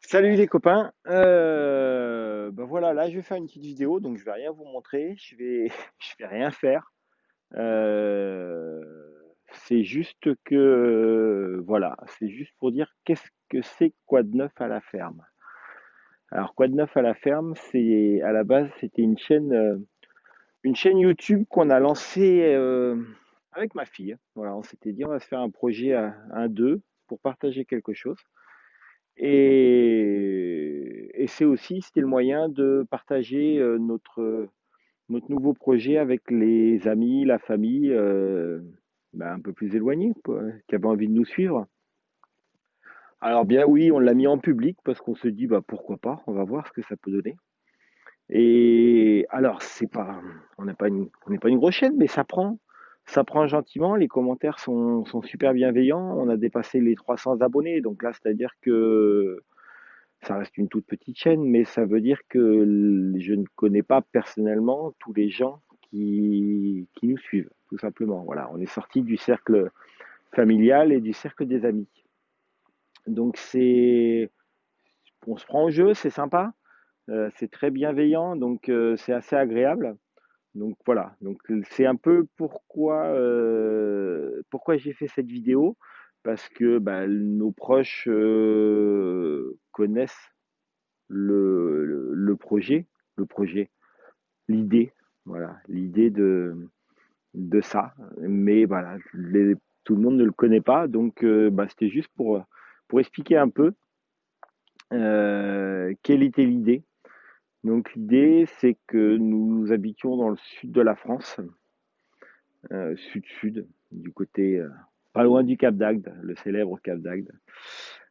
Salut les copains. Ben voilà, là je vais faire une petite vidéo, donc je vais rien vous montrer, je vais rien faire. Euh, c'est juste que voilà, c'est juste pour dire qu'est-ce que c'est quoi de neuf à la ferme. Alors quoi de neuf à la ferme, c'est à la base c'était une chaîne YouTube qu'on a lancée avec ma fille. Voilà, on s'était dit on va se faire un projet à un deux pour partager quelque chose. Et c'est aussi, c'était le moyen de partager notre nouveau projet avec les amis, la famille, un peu plus éloignés, quoi, qui avaient envie de nous suivre. Alors bien oui, on l'a mis en public parce qu'on se dit bah pourquoi pas, on va voir ce que ça peut donner. Et alors c'est pas, on n'est pas une grosse chaîne, mais ça prend gentiment. Les commentaires sont super bienveillants. On a dépassé les 300 abonnés, donc là c'est-à-dire que ça reste une toute petite chaîne, mais ça veut dire que je ne connais pas personnellement tous les gens qui nous suivent, tout simplement. Voilà, on est sorti du cercle familial et du cercle des amis. Donc on se prend au jeu, c'est sympa, c'est très bienveillant, donc c'est assez agréable. Donc voilà, donc c'est un peu pourquoi j'ai fait cette vidéo, parce que bah, nos proches connaissent le projet, le projet, l'idée, voilà, l'idée de ça. Mais voilà, tout le monde ne le connaît pas, donc bah, c'était juste pour expliquer un peu quelle était l'idée. Donc l'idée, c'est que nous habitions dans le sud de la France, sud-sud, du côté pas loin du Cap d'Agde, le célèbre Cap d'Agde.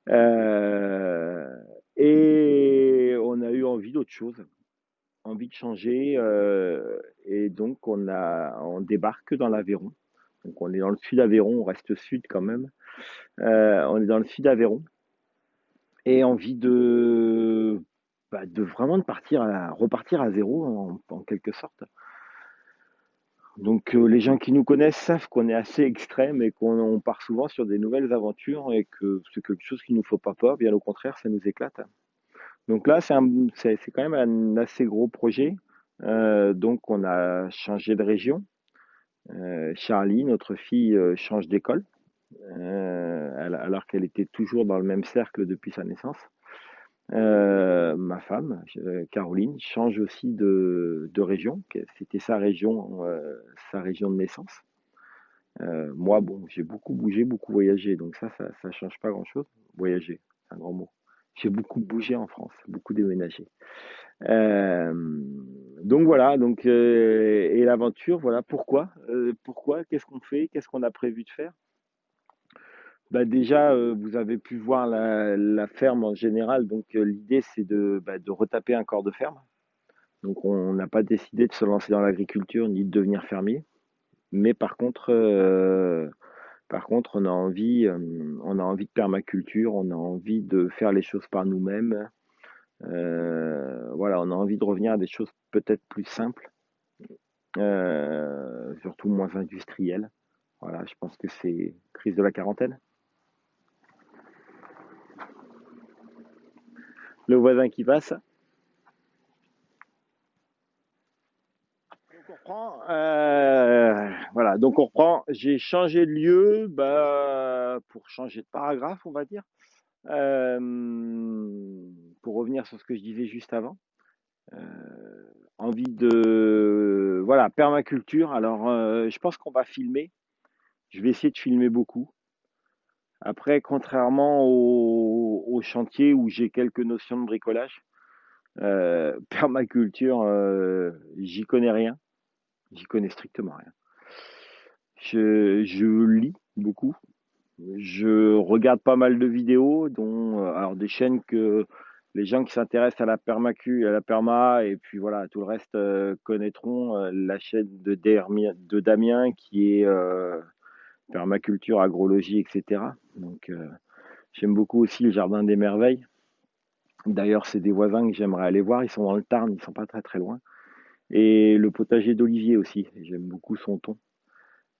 Euh, et on a eu envie d'autre chose, envie de changer et donc on débarque dans l'Aveyron. Donc on est dans le sud Aveyron, on reste sud quand même. On est dans le sud Aveyron et envie de vraiment repartir à zéro en quelque sorte. Donc les gens qui nous connaissent savent qu'on est assez extrême et qu'on part souvent sur des nouvelles aventures et que c'est quelque chose qui nous faut pas peur, bien au contraire, ça nous éclate. Donc là, c'est quand même un assez gros projet. Donc on a changé de région. Charlie, notre fille, change d'école, alors qu'elle était toujours dans le même cercle depuis sa naissance. Ma femme, Caroline, change aussi de région. C'était sa région de naissance. Moi, bon, j'ai beaucoup bougé, beaucoup voyagé, donc ça change pas grand-chose. Voyager, c'est un grand mot. J'ai beaucoup bougé en France, beaucoup déménagé. Euh, donc voilà, et l'aventure, voilà pourquoi, qu'est-ce qu'on fait, qu'est-ce qu'on a prévu de faire. Bah déjà, vous avez pu voir la ferme en général, donc l'idée c'est de retaper un corps de ferme. Donc on n'a pas décidé de se lancer dans l'agriculture ni de devenir fermier, mais par contre, on a envie de permaculture, on a envie de faire les choses par nous-mêmes. Voilà, on a envie de revenir à des choses peut-être plus simples, surtout moins industrielles. Voilà, je pense que c'est crise de la quarantaine. Le voisin qui passe. Donc on reprend. Voilà, donc on reprend. J'ai changé de lieu pour changer de paragraphe, on va dire. Euh, pour revenir sur ce que je disais juste avant. Euh, Envie de voilà, permaculture. Alors je pense qu'on va filmer. Je vais essayer de filmer beaucoup. Après, contrairement au chantier où j'ai quelques notions de bricolage, permaculture, j'y connais rien. J'y connais strictement rien. Je lis beaucoup. Je regarde pas mal de vidéos, dont alors des chaînes que les gens qui s'intéressent à la permacu, à la perma, et puis voilà, tout le reste connaîtront. La chaîne de Damien qui est permaculture, agrologie, etc. Donc j'aime beaucoup aussi le Jardin des Merveilles. D'ailleurs, c'est des voisins que j'aimerais aller voir. Ils sont dans le Tarn, ils sont pas très très loin. Et le potager d'Olivier aussi. J'aime beaucoup son ton.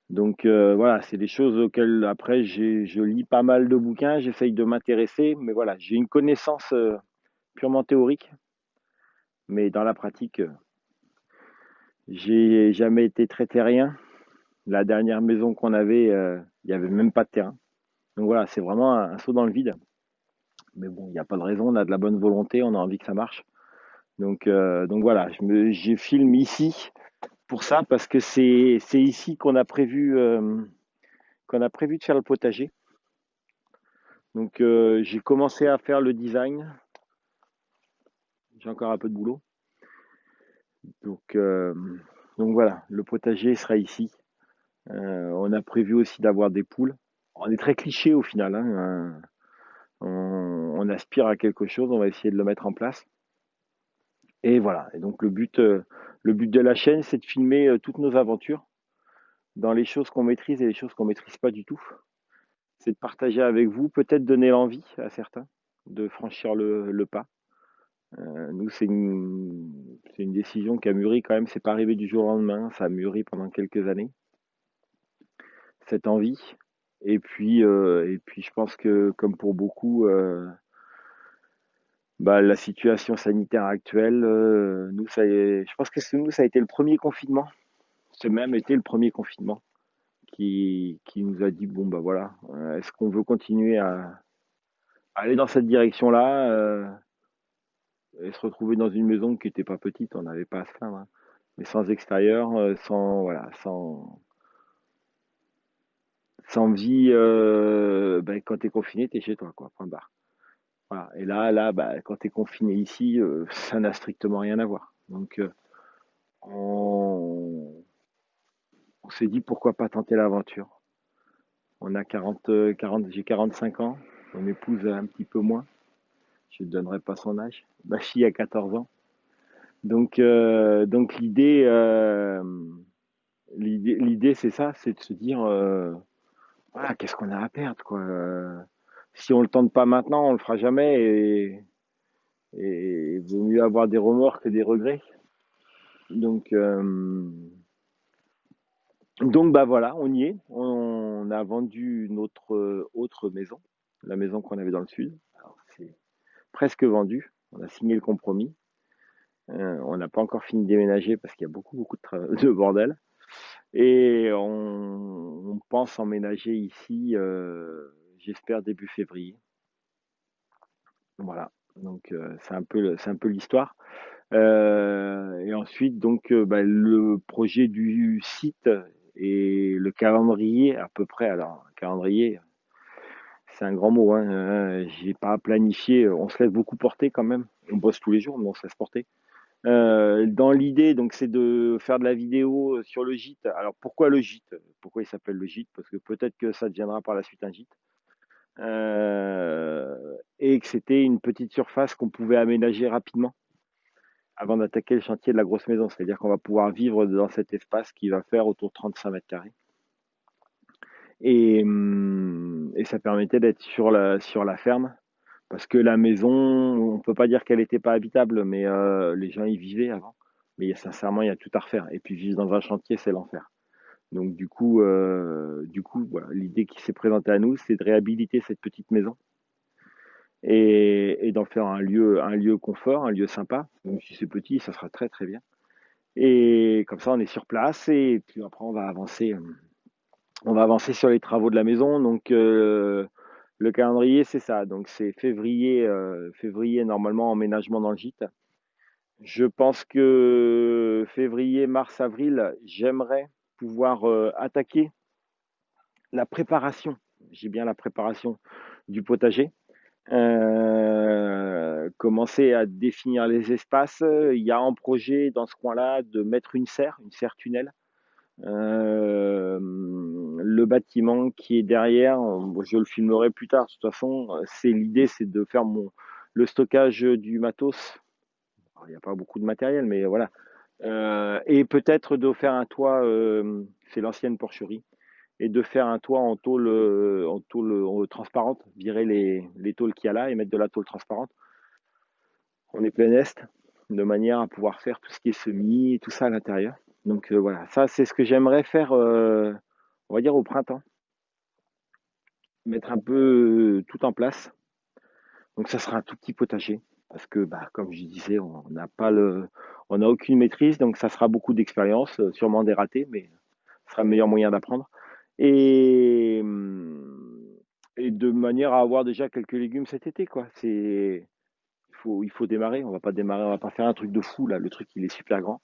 Donc voilà, c'est des choses auxquelles après je lis pas mal de bouquins, j'essaye de m'intéresser, mais voilà, j'ai une connaissance purement théorique, mais dans la pratique, j'ai jamais été très terrien. La dernière maison qu'on avait, il y avait même pas de terrain. Donc voilà, c'est vraiment un saut dans le vide. Mais bon, il n'y a pas de raison, on a de la bonne volonté, on a envie que ça marche. Donc voilà, je filme ici pour ça parce que c'est ici qu'on a prévu de faire le potager. Donc j'ai commencé à faire le design. J'ai encore un peu de boulot. Donc, euh, donc voilà, le potager sera ici. On a prévu aussi d'avoir des poules. On est très cliché au final, hein. On aspire à quelque chose, on va essayer de le mettre en place. Et voilà. Et donc le but de la chaîne, c'est de filmer toutes nos aventures dans les choses qu'on maîtrise et les choses qu'on maîtrise pas du tout. C'est de partager avec vous, peut-être donner l'envie à certains de franchir le pas. Nous, c'est une décision qui a mûri quand même. C'est pas arrivé du jour au lendemain. Ça a mûri pendant quelques années, cette envie. Et puis, je pense que, comme pour beaucoup, bah, la situation sanitaire actuelle, je pense que nous, ça a été le premier confinement. C'est même été le premier confinement qui nous a dit, bon, bah voilà, est-ce qu'on veut continuer à aller dans cette direction-là et se retrouver dans une maison qui n'était pas petite, on n'avait pas à se plaindre, hein, mais sans extérieur, voilà, sans vie, ben, quand tu es confiné, tu es chez toi, quoi, point barre. Voilà. Et là, bah, quand tu es confiné ici, ça n'a strictement rien à voir. Donc, on, on s'est dit pourquoi pas tenter l'aventure. On a 40, j'ai 45 ans, mon épouse a un petit peu moins, je ne donnerai pas son âge. Ma fille a 14 ans. Donc l'idée c'est ça, c'est de se dire, voilà, qu'est-ce qu'on a à perdre, quoi. Si on le tente pas maintenant, on le fera jamais, et il vaut mieux avoir des remords que des regrets. Donc, euh, donc bah voilà, on y est. On a vendu notre autre maison, la maison qu'on avait dans le sud. Alors, c'est presque vendu. On a signé le compromis. On n'a pas encore fini de déménager parce qu'il y a beaucoup de bordel. Et on pense emménager ici, j'espère début février. Voilà. Donc c'est un peu l'histoire. Et ensuite donc bah, le projet du site et le calendrier à peu près. Alors calendrier, c'est un grand mot, hein. J'ai pas planifié. On se laisse beaucoup porter quand même. On bosse tous les jours, mais on se laisse porter. Dans l'idée, donc, c'est de faire de la vidéo sur le gîte. Alors, pourquoi le gîte? Pourquoi il s'appelle le gîte? Parce que peut-être que ça deviendra par la suite un gîte. Et que c'était une petite surface qu'on pouvait aménager rapidement avant d'attaquer le chantier de la grosse maison. C'est-à-dire qu'on va pouvoir vivre dans cet espace qui va faire autour de 35 mètres carrés. Et ça permettait d'être sur la ferme. Parce que la maison, on peut pas dire qu'elle n'était pas habitable, mais les gens y vivaient avant. Mais sincèrement, il y a tout à refaire. Et puis vivre dans un chantier, c'est l'enfer. Donc du coup, voilà, l'idée qui s'est présentée à nous, c'est de réhabiliter cette petite maison et d'en faire un lieu confort, un lieu sympa. Même si c'est petit, ça sera très très bien. Et comme ça, on est sur place et puis après, on va avancer sur les travaux de la maison. Donc le calendrier, c'est ça. Donc c'est février normalement emménagement dans le gîte. Je pense que février, mars, avril, j'aimerais pouvoir attaquer la préparation. J'ai bien la préparation du potager. Commencer à définir les espaces. Il y a en projet dans ce coin-là de mettre une serre tunnel. Le bâtiment qui est derrière, je le filmerai plus tard. De toute façon, l'idée, c'est de faire le stockage du matos. Alors, il n'y a pas beaucoup de matériel, mais voilà. Et peut-être de faire un toit, c'est l'ancienne porcherie, et de faire un toit en tôle transparente, virer les tôles qu'il y a là et mettre de la tôle transparente. On est plein est, de manière à pouvoir faire tout ce qui est semis et tout ça à l'intérieur. Donc voilà, ça c'est ce que j'aimerais faire on va dire au printemps, mettre un peu tout en place. Donc ça sera un tout petit potager parce que, bah, comme je disais, on n'a aucune maîtrise, donc ça sera beaucoup d'expérience, sûrement des ratés, mais ce sera le meilleur moyen d'apprendre. Et, et de manière à avoir déjà quelques légumes cet été, quoi. Il faut démarrer. On va pas faire un truc de fou là. Le truc, il est super grand.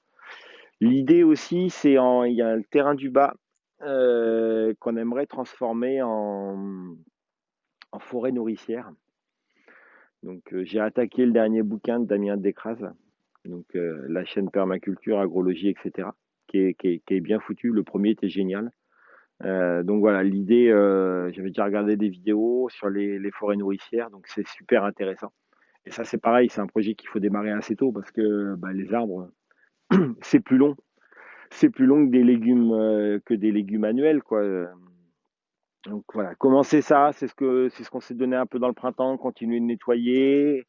L'idée aussi, il y a le terrain du bas qu'on aimerait transformer en forêt nourricière. Donc, j'ai attaqué le dernier bouquin de Damien Descrazes, donc la chaîne permaculture, agrologie, etc., qui est bien foutu. Le premier était génial. Donc voilà, l'idée, j'avais déjà regardé des vidéos sur les forêts nourricières, donc c'est super intéressant. Et ça, c'est pareil, c'est un projet qu'il faut démarrer assez tôt parce que bah, les arbres, c'est plus long. C'est plus long que des légumes annuels, quoi. Donc voilà, commencer ça, c'est ce qu'on s'est donné un peu dans le printemps, continuer de nettoyer.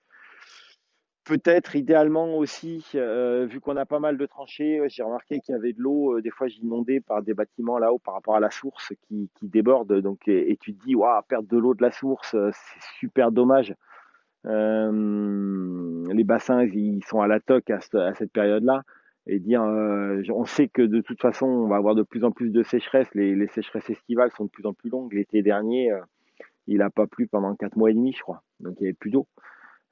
Peut-être idéalement aussi, vu qu'on a pas mal de tranchées, j'ai remarqué qu'il y avait de l'eau, des fois j'inondais par des bâtiments là-haut par rapport à la source qui déborde. Donc, et tu te dis, waouh, perdre de l'eau de la source, c'est super dommage. Les bassins, ils sont à la toque à cette période-là. Et dire, on sait que de toute façon, on va avoir de plus en plus de sécheresses. Les sécheresses estivales sont de plus en plus longues. L'été dernier, il n'a pas plu pendant 4 mois et demi, je crois. Donc il n'y avait plus d'eau.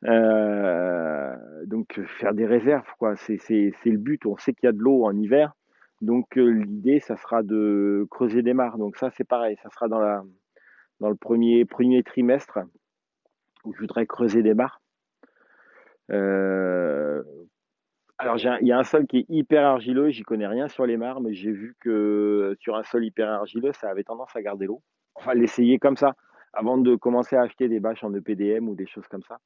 Donc faire des réserves, quoi. C'est le but. On sait qu'il y a de l'eau en hiver. Donc l'idée, ça sera de creuser des mares. Donc ça, c'est pareil. Ça sera dans le premier trimestre où je voudrais creuser des mares. Euh, alors, il y a un sol qui est hyper argileux, j'y connais rien sur les mares, mais j'ai vu que sur un sol hyper argileux, ça avait tendance à garder l'eau. On va l'essayer comme ça, avant de commencer à acheter des bâches en EPDM ou des choses comme ça.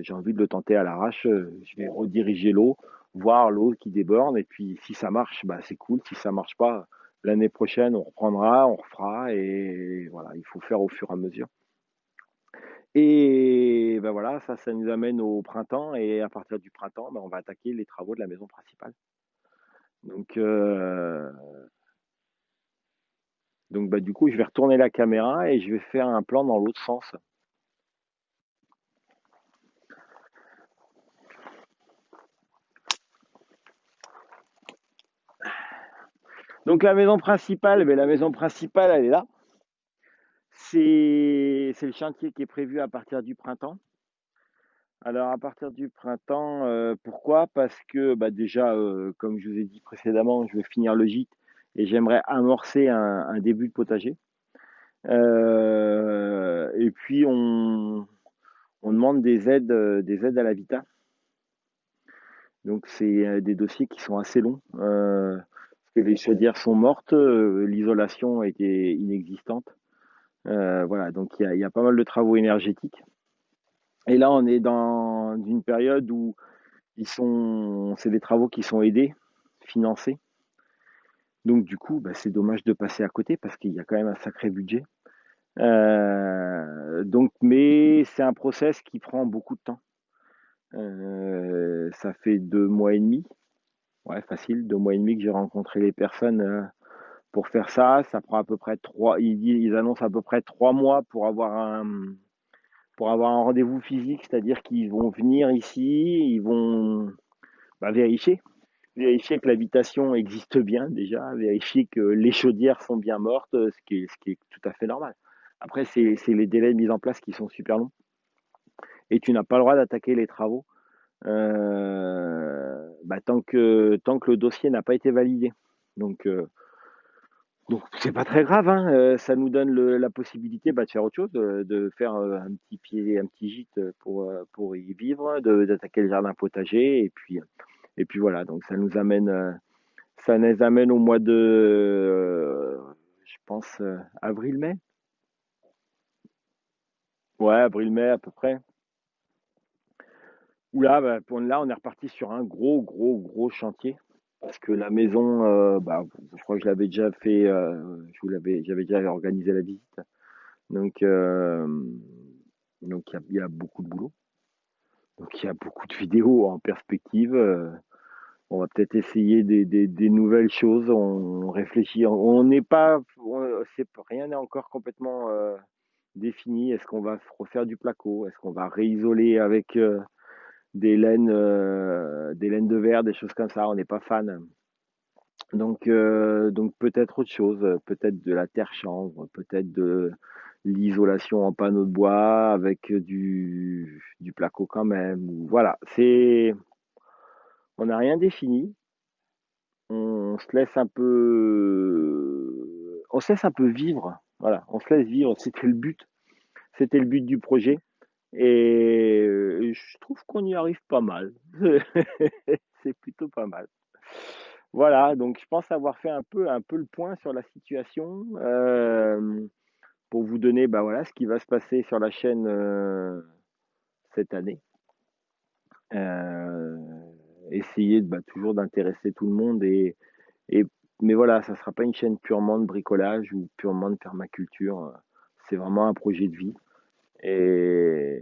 J'ai envie de le tenter à l'arrache. Je vais rediriger l'eau, voir l'eau qui déborde, et puis si ça marche, bah, c'est cool. Si ça marche pas, l'année prochaine, on reprendra, on refera, et voilà, il faut faire au fur et à mesure. Et ben voilà, ça nous amène au printemps, et à partir du printemps, ben, on va attaquer les travaux de la maison principale. Donc, bah, du coup, je vais retourner la caméra et je vais faire un plan dans l'autre sens. Donc la maison principale, elle est là. C'est le chantier qui est prévu à partir du printemps. Alors à partir du printemps, pourquoi? Parce que bah, déjà, comme je vous ai dit précédemment, je vais finir le gîte et j'aimerais amorcer un début de potager. Et puis on demande des aides à l'habitat. Donc c'est des dossiers qui sont assez longs. Parce que les chaudières sont mortes, l'isolation était inexistante. Voilà, donc il y a pas mal de travaux énergétiques. Et là, on est dans une période où c'est des travaux qui sont aidés, financés. Donc du coup, bah, c'est dommage de passer à côté parce qu'il y a quand même un sacré budget. Donc, mais c'est un process qui prend beaucoup de temps. Ça fait 2 mois et demi, ouais, facile, 2 mois et demi que j'ai rencontré les personnes pour faire ça. Ça prend à peu près ils annoncent à peu près 3 mois pour avoir un rendez-vous physique, c'est-à-dire qu'ils vont venir ici, ils vont bah, vérifier que l'habitation existe bien déjà, vérifier que les chaudières sont bien mortes, ce qui est tout à fait normal. Après, c'est les délais de mise en place qui sont super longs et tu n'as pas le droit d'attaquer les travaux bah, tant que le dossier n'a pas été validé. Donc, donc c'est pas très grave, hein. Ça nous donne la possibilité bah, de faire autre chose, de faire un petit gîte pour y vivre, d'attaquer le jardin potager, et puis voilà. Donc ça nous amène au mois de, je pense, avril-mai. Ouais, avril-mai à peu près. Où là, bah, là, on est reparti sur un gros, gros, gros chantier. Parce que la maison, bah, je crois que je l'avais déjà fait, j'avais déjà organisé la visite. Donc, il y a beaucoup de boulot. Donc, il y a beaucoup de vidéos en perspective. On va peut-être essayer des nouvelles choses. On réfléchit. On n'est pas, rien n'est encore complètement défini. Est-ce qu'on va refaire du placo? Est-ce qu'on va réisoler avec des laines de verre, des choses comme ça? On n'est pas fan. Donc peut-être autre chose, peut-être de la terre chanvre, peut-être de l'isolation en panneau de bois avec du placo quand même. Voilà, on n'a rien défini. On se laisse un peu, on se laisse un peu vivre. Voilà, on se laisse vivre. C'était le but du projet. Et je trouve qu'on y arrive pas mal. C'est plutôt pas mal. Voilà, donc je pense avoir fait un peu le point sur la situation pour vous donner bah, voilà, ce qui va se passer sur la chaîne cette année. Euh, essayer bah, toujours d'intéresser tout le monde et mais voilà, ça sera pas une chaîne purement de bricolage ou purement de permaculture. C'est vraiment un projet de vie et,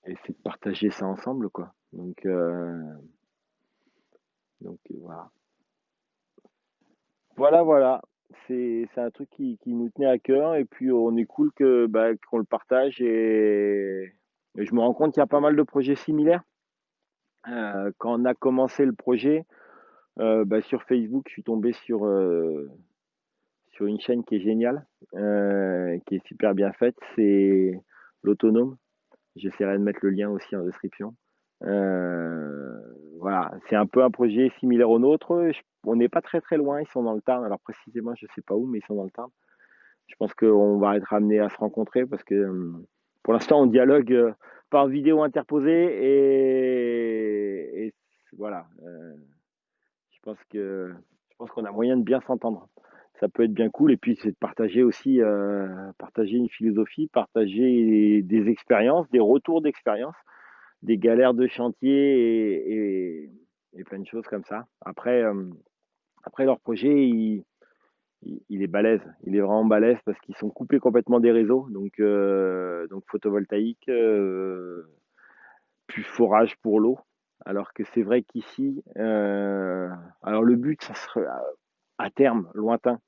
et c'est de partager ça ensemble quoi. Donc voilà. Voilà. C'est un truc qui nous tenait à cœur et puis on est cool que bah, qu'on le partage et je me rends compte qu'il y a pas mal de projets similaires. Quand on a commencé le projet, bah, sur Facebook, je suis tombé sur une chaîne qui est géniale, qui est super bien faite. C'est l'Autonome. J'essaierai de mettre le lien aussi en description. Euh, voilà, c'est un peu un projet similaire au nôtre. On n'est pas très très loin, ils sont dans le Tarn. Alors précisément, je sais pas où, mais ils sont dans le Tarn. Je pense qu'on va être amené à se rencontrer parce que pour l'instant, on dialogue par vidéo interposée et voilà. Je pense qu'on a moyen de bien s'entendre. Ça peut être bien cool et puis c'est de partager aussi, partager une philosophie, partager des expériences, des retours d'expérience, des galères de chantier et plein de choses comme ça. Après leur projet, il est balèze. Il est vraiment balèze parce qu'ils sont coupés complètement des réseaux. Donc photovoltaïque, plus forage pour l'eau. Alors que c'est vrai qu'ici, alors le but, ça serait à terme, lointain,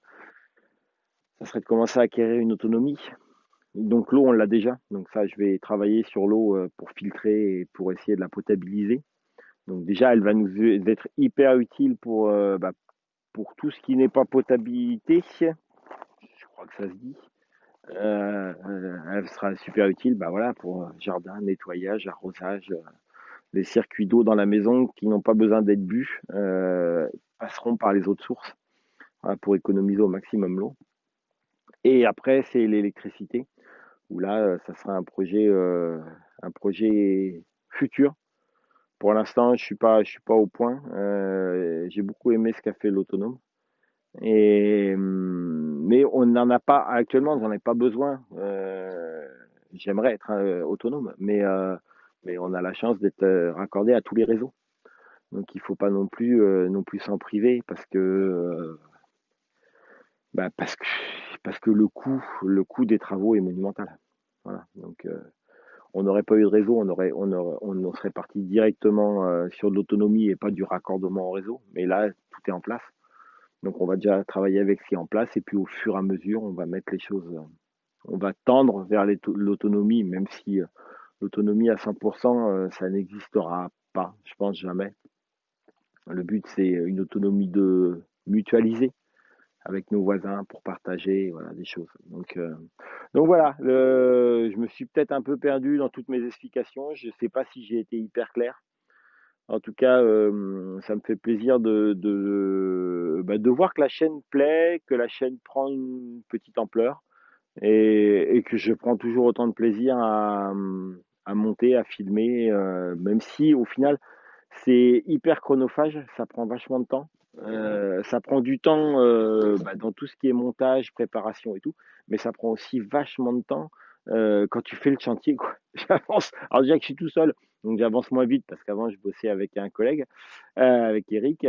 ça serait de commencer à acquérir une autonomie. Donc l'eau, on l'a déjà. Donc ça, je vais travailler sur l'eau pour filtrer et pour essayer de la potabiliser. Donc déjà, elle va nous être hyper utile pour tout ce qui n'est pas potabilité. Je crois que ça se dit. Elle sera super utile bah voilà, pour jardin, nettoyage, arrosage. Les circuits d'eau dans la maison qui n'ont pas besoin d'être bu passeront par les autres sources hein, pour économiser au maximum l'eau. Et après, c'est l'électricité, où là, ça sera un projet futur. Pour l'instant, je suis pas au point. J'ai beaucoup aimé ce qu'a fait l'autonome. Mais on n'en a pas actuellement, on n'en a pas besoin. J'aimerais être autonome, mais on a la chance d'être raccordé à tous les réseaux. Donc il faut pas non plus s'en priver parce que parce que le coût des travaux est monumental. Voilà. Donc on n'aurait pas eu de réseau, on serait parti directement sur de l'autonomie et pas du raccordement au réseau. Mais là, tout est en place. Donc on va déjà travailler avec ce qui est en place et puis au fur et à mesure, on va mettre les choses, on va tendre vers l'autonomie, même si l'autonomie à 100%, ça n'existera pas, je pense jamais. Le but, c'est une autonomie de mutualiser avec nos voisins pour partager voilà, des choses. Donc voilà, je me suis peut-être un peu perdu dans toutes mes explications. Je ne sais pas si j'ai été hyper clair. En tout cas, ça me fait plaisir de voir que la chaîne plaît, que la chaîne prend une petite ampleur et que je prends toujours autant de plaisir à monter, à filmer, même si au final, c'est hyper chronophage, ça prend vachement de temps. Ça prend du temps dans tout ce qui est montage, préparation et tout, mais ça prend aussi vachement de temps quand tu fais le chantier, quoi. J'avance. Alors déjà que je suis tout seul, donc j'avance moins vite parce qu'avant je bossais avec un collègue, avec Eric.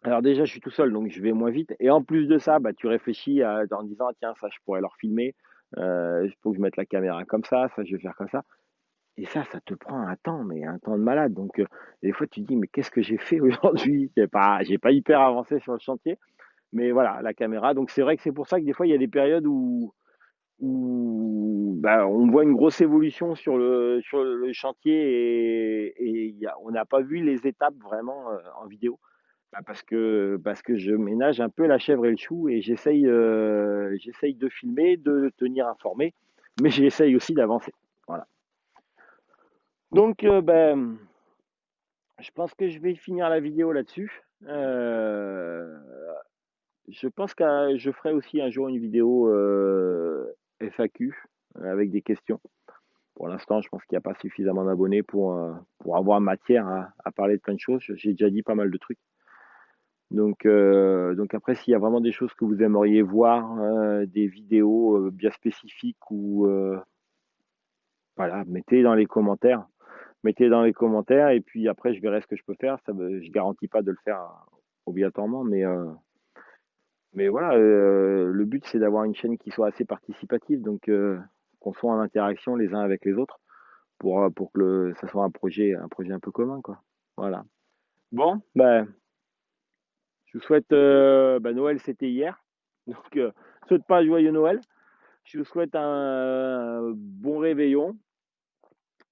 Alors déjà je suis tout seul, donc je vais moins vite. Et en plus de ça, bah, tu réfléchis en disant tiens ça je pourrais leur filmer, il faut que je mette la caméra comme ça je vais faire comme ça. ça te prend un temps, mais un temps de malade. Donc, des fois, tu te dis, mais qu'est-ce que j'ai fait aujourd'hui? J'ai pas hyper avancé sur le chantier, mais voilà, la caméra. Donc, c'est vrai que c'est pour ça que des fois, il y a des périodes où bah, on voit une grosse évolution sur le chantier et on n'a pas vu les étapes vraiment en vidéo. Bah, parce que je ménage un peu la chèvre et le chou et j'essaye de filmer, de tenir informé, mais j'essaye aussi d'avancer. Voilà. Donc, je pense que je vais finir la vidéo là-dessus. Je pense que je ferai aussi un jour une vidéo FAQ avec des questions. Pour l'instant, je pense qu'il n'y a pas suffisamment d'abonnés pour avoir matière à parler de plein de choses. J'ai déjà dit pas mal de trucs. Donc après, s'il y a vraiment des choses que vous aimeriez voir, des vidéos bien spécifiques ou voilà, mettez dans les commentaires. Mettez dans les commentaires et puis après, je verrai ce que je peux faire. Je garantis pas de le faire obligatoirement, mais voilà, le but c'est d'avoir une chaîne qui soit assez participative, donc qu'on soit en interaction les uns avec les autres pour que ça soit un projet un peu commun, quoi. Voilà. Bon, ben, je vous souhaite, Noël c'était hier, donc je vous souhaite pas un joyeux Noël. Je vous souhaite un bon réveillon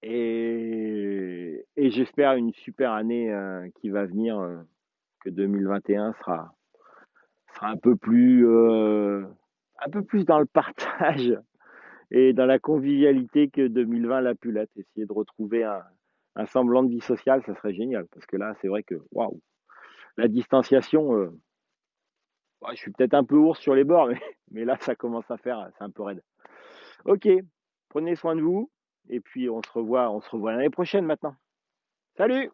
et j'espère une super année qui va venir, que 2021 sera un peu plus dans le partage et dans la convivialité que 2020 l'a pu l'être. Essayer de retrouver un semblant de vie sociale, ça serait génial. Parce que là, c'est vrai que, waouh, la distanciation, ouais, je suis peut-être un peu ours sur les bords, mais là, ça commence à faire, c'est un peu raide. Ok, prenez soin de vous, et puis on se revoit l'année prochaine maintenant. Salut!